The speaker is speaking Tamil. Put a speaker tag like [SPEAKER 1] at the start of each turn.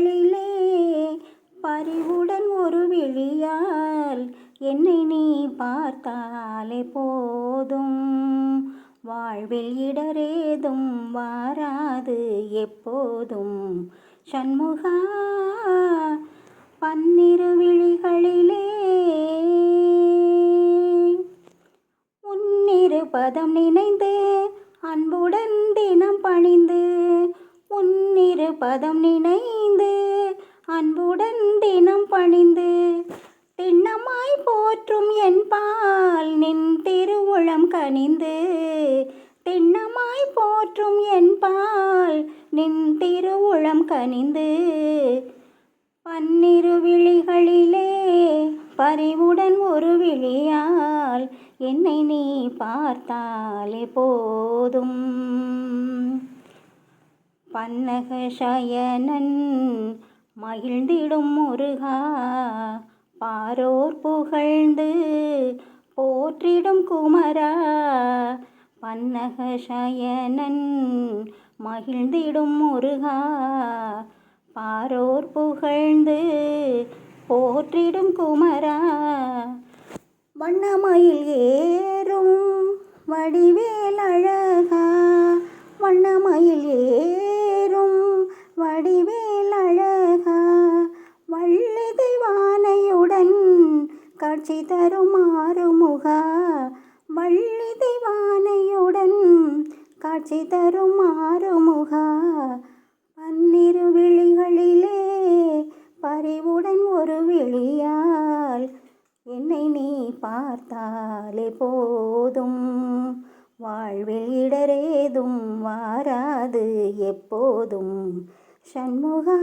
[SPEAKER 1] விழிகளிலே பரிவுடன் ஒரு விழியால் என்னை நீ பார்த்தாலே போதும். வாழ்வில் இடரேதும் வாராது எப்போதும். சண்முகா பன்னிரு விழிகளிலே உன்னிரு பதம் நினைந்து அன்புடன் தினம் பணிந்து, உன்னிரு பதம் நினைந்து அன்புடன் தினம் பணிந்து, திண்ணமாய் போற்றும் என் பால் நின் திருவுளம் கனிந்து, திண்ணமாய் போற்றும் என் பால் நின் திருவுளம் கனிந்து, பன்னிரு விழிகளிலே பரிவுடன் ஒரு விழியால் என்னை நீ பார்த்தாலே போதும். பன்னக சயனன் மகிழ்ந்திடும் முருகா, பாரோர் புகழ்ந்து போற்றிடும் குமரா, பன்னக சயனன் மகிழ்ந்திடும் முருகா, பாரோர் புகழ்ந்து போற்றிடும் குமரா, வண்ணமயில் ஏறும் வடிவேல் அழகா, வண்ணமயில் ஏறும் வடிவேல் அழகா, வள்ளி தெய்வானையுடன் காட்சி தரும் ஆறுமுகா, வள்ளி தெய்வானையுடன் காட்சி தரும் ஆறுமுகா, பன்னிரு விழிகளிலே பரிவுடன் ஒரு விழியால் என்னை நீ பார்த்தாலே போதும். வாழ்வில் இடரேதும் வாராது எப்போதும். சண்முகா.